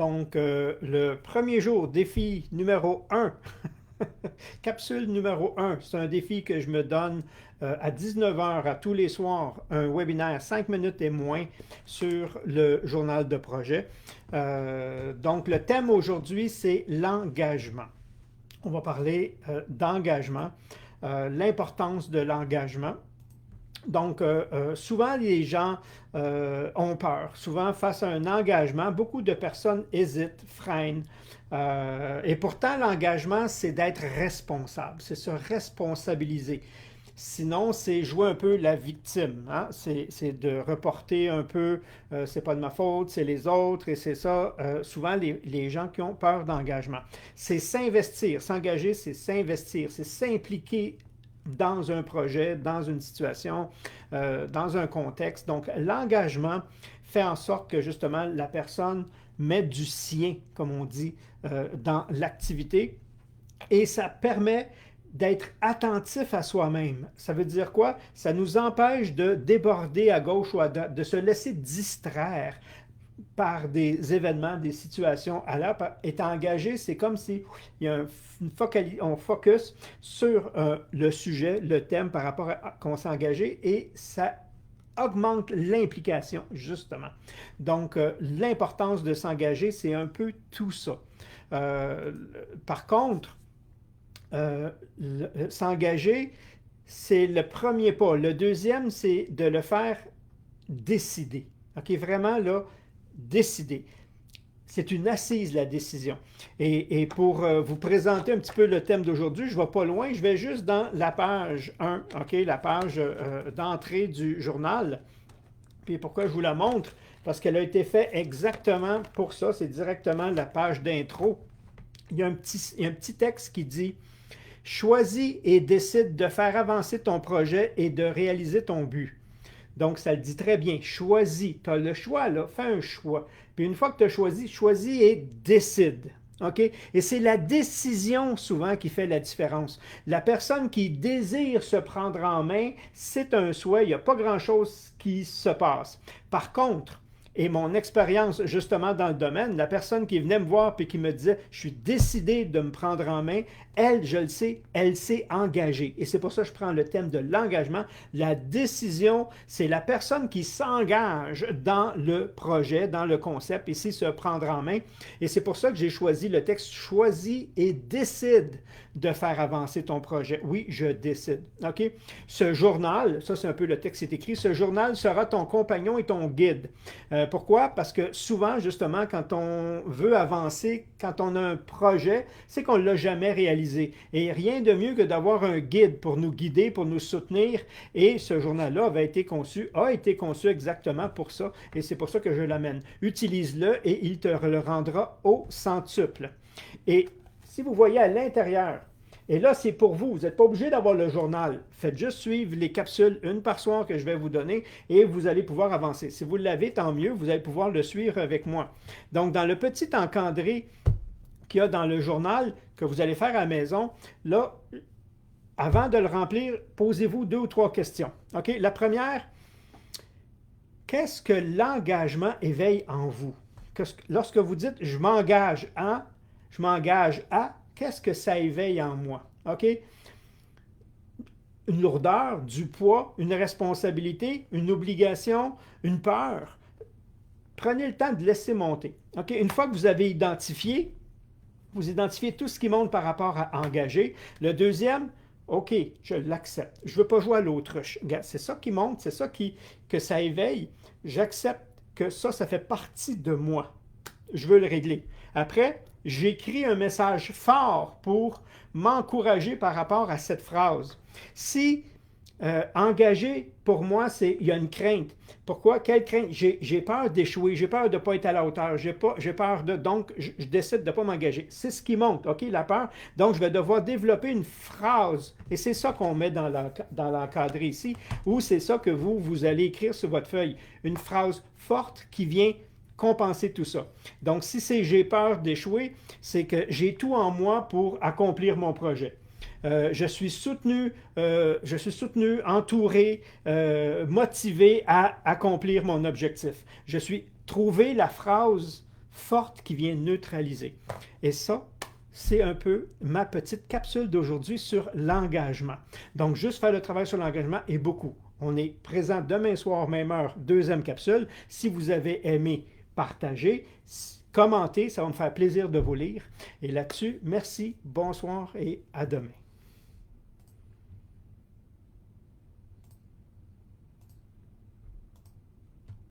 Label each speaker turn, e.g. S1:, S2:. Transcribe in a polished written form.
S1: Donc, le premier jour, défi numéro 1, capsule numéro 1, c'est un défi que je me donne à 19 heures à tous les soirs, un webinaire 5 minutes et moins sur le journal de projet. Donc, le thème aujourd'hui, c'est l'engagement. On va parler d'engagement, l'importance de l'engagement. Donc, souvent, les gens ont peur. Souvent, face à un engagement, beaucoup de personnes hésitent, freinent. Et pourtant, l'engagement, c'est d'être responsable, c'est se responsabiliser. Sinon, c'est jouer un peu la victime. Hein? C'est de reporter un peu, c'est pas de ma faute, c'est les autres, et c'est ça, souvent, les gens qui ont peur d'engagement. C'est s'investir. S'engager, c'est s'investir, c'est s'impliquer dans un projet, dans une situation, dans un contexte. Donc, l'engagement fait en sorte que justement la personne met du sien, comme on dit, dans l'activité et ça permet d'être attentif à soi-même. Ça veut dire quoi? Ça nous empêche de déborder à gauche ou à droite, de se laisser distraire par des événements, des situations à l'heure. Est engagé, c'est comme si il y a on focus sur le sujet, le thème par rapport à qu'on s'est engagé et ça augmente l'implication, justement. Donc, l'importance de s'engager, c'est un peu tout ça. Euh, Par contre, s'engager, c'est le premier pas. Le deuxième, c'est de le faire décider. OK, vraiment, là, décider. C'est une assise, la décision. Et pour vous présenter un petit peu le thème d'aujourd'hui, je ne vais pas loin, je vais juste dans la page 1, OK, la page d'entrée du journal. Puis pourquoi je vous la montre? Parce qu'elle a été faite exactement pour ça. C'est directement la page d'intro. Il y a un petit texte qui dit « Choisis et décide de faire avancer ton projet et de réaliser ton but. » Donc, ça le dit très bien. Choisis. Tu as le choix, là. Fais un choix. Puis une fois que tu as choisi, choisis et décide. OK? Et c'est la décision souvent qui fait la différence. La personne qui désire se prendre en main, c'est un souhait. Il n'y a pas grand-chose qui se passe. Par contre, et mon expérience justement dans le domaine, la personne qui venait me voir et qui me disait « Je suis décidé de me prendre en main », elle, je le sais, elle s'est engagée. Et c'est pour ça que je prends le thème de l'engagement. La décision, c'est la personne qui s'engage dans le projet, dans le concept, et c'est se prendre en main. Et c'est pour ça que j'ai choisi le texte « Choisis et décide de faire avancer ton projet ». Oui, je décide. OK? Ce journal, ça c'est un peu le texte qui est écrit, ce journal sera ton compagnon et ton guide. Pourquoi? Parce que souvent, justement, quand on veut avancer, quand on a un projet, c'est qu'on ne l'a jamais réalisé. Et rien de mieux que d'avoir un guide pour nous guider, pour nous soutenir. Et ce journal-là a été conçu exactement pour ça. Et c'est pour ça que je l'amène. Utilise-le et il te le rendra au centuple. Et si vous voyez à l'intérieur, et là, c'est pour vous. Vous n'êtes pas obligé d'avoir le journal. Faites juste suivre les capsules, une par soir que je vais vous donner, et vous allez pouvoir avancer. Si vous l'avez, tant mieux, vous allez pouvoir le suivre avec moi. Donc, dans le petit encadré qu'il y a dans le journal que vous allez faire à la maison, là, avant de le remplir, posez-vous 2 ou 3 questions. OK? La première, qu'est-ce que l'engagement éveille en vous? Lorsque vous dites « je m'engage à », qu'est-ce que ça éveille en moi? OK? Une lourdeur, du poids, une responsabilité, une obligation, une peur. Prenez le temps de laisser monter. OK? Une fois que vous avez identifié, vous identifiez tout ce qui monte par rapport à engager. Le deuxième, OK, je l'accepte. Je ne veux pas jouer à l'autruche. C'est ça qui monte, c'est ça que ça éveille. J'accepte que ça fait partie de moi. Je veux le régler. Après, j'écris un message fort pour m'encourager par rapport à cette phrase. Si engager, pour moi, il y a une crainte. Pourquoi? Quelle crainte? J'ai peur d'échouer, j'ai peur de ne pas être à la hauteur, j'ai peur de... Donc, je décide de ne pas m'engager. C'est ce qui monte, OK, la peur. Donc, je vais devoir développer une phrase. Et c'est ça qu'on met dans l'encadré ici, ou c'est ça que vous allez écrire sur votre feuille. Une phrase forte qui vient compenser tout ça. Donc, si c'est j'ai peur d'échouer, c'est que j'ai tout en moi pour accomplir mon projet. Je suis soutenu, entouré, motivé à accomplir mon objectif. Je suis trouvé la phrase forte qui vient neutraliser. Et ça, c'est un peu ma petite capsule d'aujourd'hui sur l'engagement. Donc, juste faire le travail sur l'engagement et beaucoup. On est présent demain soir, même heure, deuxième capsule. Si vous avez aimé, partagez, commentez, ça va me faire plaisir de vous lire. Et là-dessus, merci, bonsoir et à demain.